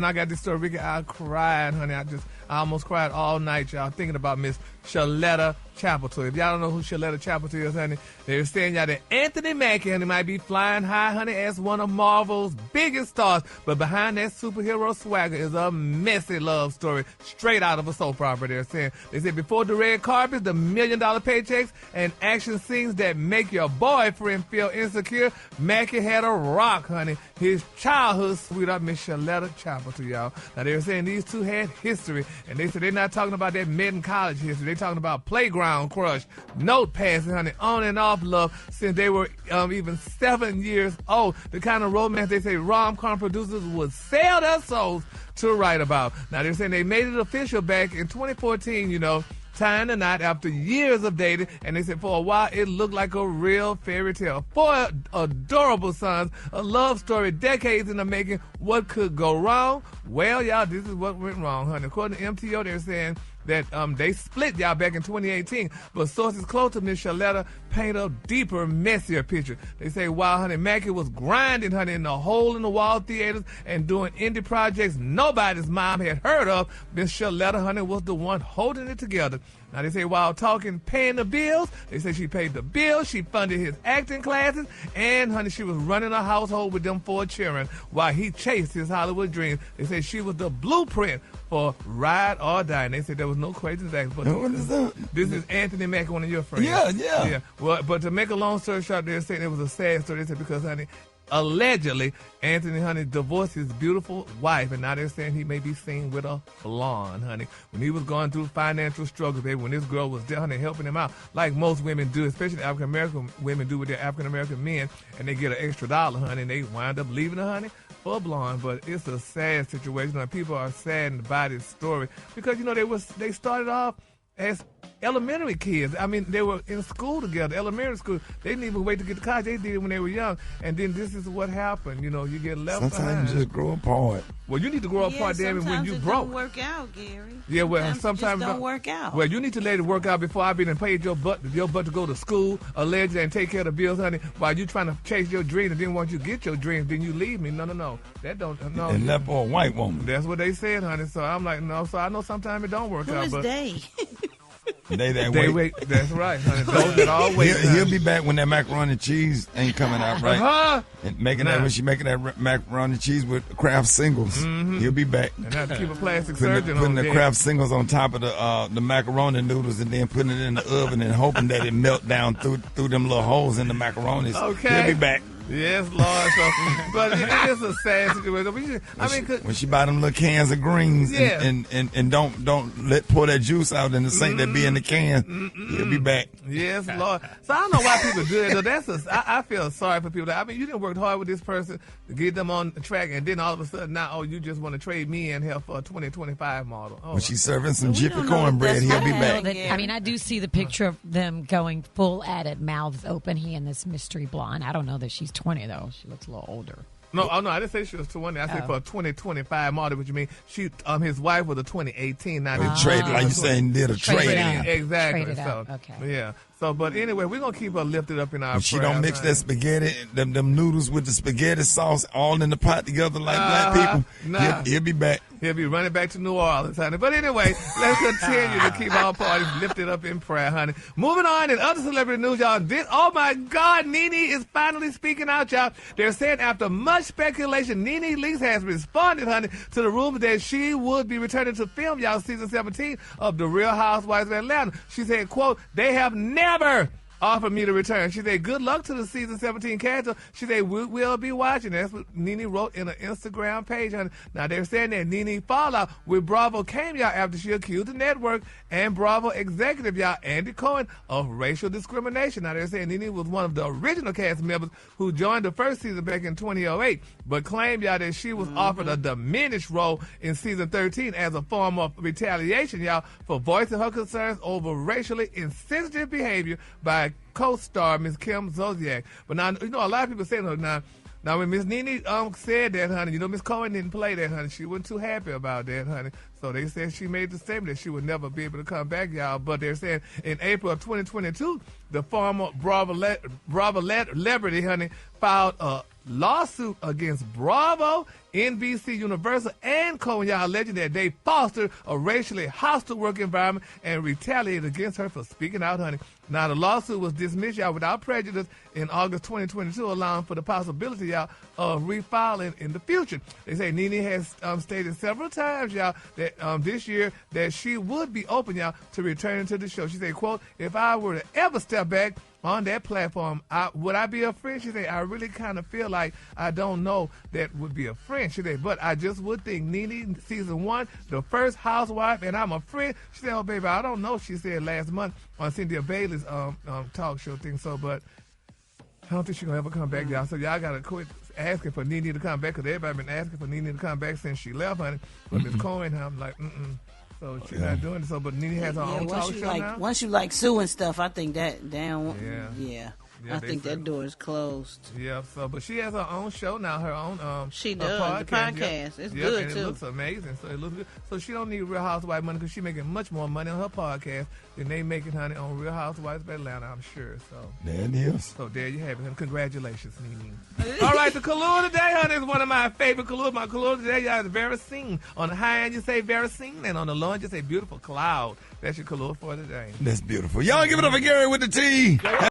When I got this story, Ricky, I cried, honey. I almost cried all night, y'all, thinking about Miss Sheletta Chapital. If y'all don't know who Sheletta Chapital is, honey, they're saying y'all that Anthony Mackie, honey, might be flying high, honey, as one of Marvel's biggest stars. But behind that superhero swagger is a messy love story straight out of a soap opera, they're saying. They said before the red carpet, the $1 million paychecks, and action scenes that make your boyfriend feel insecure, Mackie had a rock, honey. His childhood sweetheart, Miss Sheletta Chapital, y'all. Now, they're saying these two had history, and they said they're not talking about that mid and college history. They're talking about playground crush, note passing, honey, on and off love since they were even 7 years old. The kind of romance they say rom-com producers would sell their souls to write about. Now, they're saying they made it official back in 2014, tying the knot after years of dating, and they said for a while it looked like a real fairy tale. 4 adorable sons, a love story decades in the making. What could go wrong? Well, y'all, this is what went wrong, honey. According to MTO, they're saying that they split, y'all, back in 2018, but sources close to Miss Sheletta paint a deeper, messier picture. They say while, honey, Mackie was grinding, honey, in the hole-in-the-wall theaters and doing indie projects nobody's mom had heard of, Miss Sheletta, honey, was the one holding it together. Now, they say while paying the bills, they say she paid the bills, she funded his acting classes, and, honey, she was running a household with them 4 children while he chased his Hollywood dreams. They say she was the blueprint for ride or die. And they said there was no crazy things. But what is that? This is Anthony Mackie, one of your friends. Yeah. Well, but to make a long story short, they're saying it was a sad story. They said because, honey, allegedly, Anthony, honey, divorced his beautiful wife, and now they're saying he may be seen with a blonde, honey. When he was going through financial struggles, baby, when this girl was there, honey, helping him out, like most women do, especially African-American women do with their African-American men, and they get an extra $1, honey, and they wind up leaving her, honey, for a blonde. But it's a sad situation, and people are saddened by this story because, they started off as elementary kids. I mean, they were in school together, elementary school. They didn't even wait to get to college. They did it when they were young. And then this is what happened. You get left behind. Sometimes you just grow apart. Well, you need to grow apart, damn it, when you broke. Sometimes it don't work out, Gary. Yeah, well, sometimes it don't work out. Well, you need to let it work out before I've been and paid your butt to go to school, allegedly, and take care of the bills, honey, while you trying to chase your dreams, and then once you get your dreams, then you leave me. No. That don't, no. And that for a white woman. That's what they said, honey. So I'm like, no. So I know sometimes it don't work out. Who is they? They wait. That's right, honey. Those that all wait. He'll be back when that macaroni and cheese ain't coming out right. Uh-huh. And when she making that macaroni and cheese with Kraft singles, he'll be back. And have to keep a plastic surgeon putting on the Kraft singles on top of the macaroni noodles and then putting it in the oven and hoping that it melt down through them little holes in the macaronis. Okay. He'll be back. Yes, Lord. So, but it is a sad situation. When she buy them little cans of greens and don't pour that juice out in the sink that be in the can, he'll be back. Yes, Lord. So I don't know why people do it. Though. I feel sorry for people. I mean, you didn't work hard with this person to get them on the track, and then all of a sudden now, you just want to trade me and her for a 2025 model. When she's serving some Jiffy cornbread, he'll be back. I mean, I do see the picture of them going full at it, mouths open, he and this mystery blonde. I don't know that she's 20, though. She looks a little older. No, I didn't say she was 20. I said for a 2025 model, which you mean his wife was a 2018. Now they traded, like you saying, did a trade. Exactly. Traded so, okay. Yeah. So, but anyway, we're going to keep her lifted up in our prayers. She don't mix that spaghetti, them noodles with the spaghetti sauce all in the pot together like black people. Nah. He'll be back. He'll be running back to New Orleans, honey. But anyway, let's continue to keep our parties lifted up in prayer, honey. Moving on in other celebrity news, y'all. Oh, my God, Nene is finally speaking out, y'all. They're saying after much speculation, Nene Leakes has responded, honey, to the rumors that she would be returning to film, y'all, season 17 of The Real Housewives of Atlanta. She said, quote, they have never offered me to return. She said, good luck to the season 17 character. She said, we'll be watching. That's what Nene wrote in her Instagram page. Now, they're saying that Nene fallout with Bravo came, y'all, after she accused the network and Bravo executive, y'all, Andy Cohen, of racial discrimination. Now, they're saying Nene was one of the original cast members who joined the first season back in 2008, but claimed, y'all, that she was offered a diminished role in season 13 as a form of retaliation, y'all, for voicing her concerns over racially insensitive behavior by co-star Miss Kim Zolciak. But now, a lot of people say now when Miss Nene said that, honey, Miss Cohen didn't play that, honey. She wasn't too happy about that, honey. So they said she made the statement that she would never be able to come back, y'all. But they're saying in April of 2022, the former Bravo celebrity, honey, filed lawsuit against Bravo, NBC Universal, and Co. Y'all alleging that they fostered a racially hostile work environment and retaliated against her for speaking out, honey. Now, the lawsuit was dismissed, y'all, without prejudice in August 2022, allowing for the possibility, y'all, of refiling in the future. They say Nene has stated several times, y'all, that this year that she would be open, y'all, to returning to the show. She said, quote, if I were to ever step back on that platform, would I be a friend? She said, I really kind of feel like I don't know that would be a friend. She said, but I just would think Nene, season 1, the first housewife, and I'm a friend. She said, oh, baby, I don't know, she said last month on Cynthia Bailey's talk show thing. So, but I don't think she's going to ever come back, y'all. So y'all got to quit asking for Nene to come back, because everybody been asking for Nene to come back since she left, honey. But Miss Cohen, I'm like, So she's not doing it. So, but Nene has her own talk show now. Once you like Sue and stuff, I think that down. Yeah. I think that door is closed. Yeah. So, but she has her own show now. Her own. She does the podcast. It's good and too. It looks amazing. So it looks good. So she don't need Real Housewives money, because she's making much more money on her podcast than they making, honey, on Real Housewives of Atlanta, I'm sure. So there it is. So there you have it. And congratulations, Nene. All right, the Kahlua today, honey, is one of my favorite Kahlua. My Kahlua today, y'all, is Veracene. On the high end, you say Veracene, and on the low end, you say beautiful cloud. That's your Kahlua for today. That's beautiful. Y'all give it up for Gary with the T.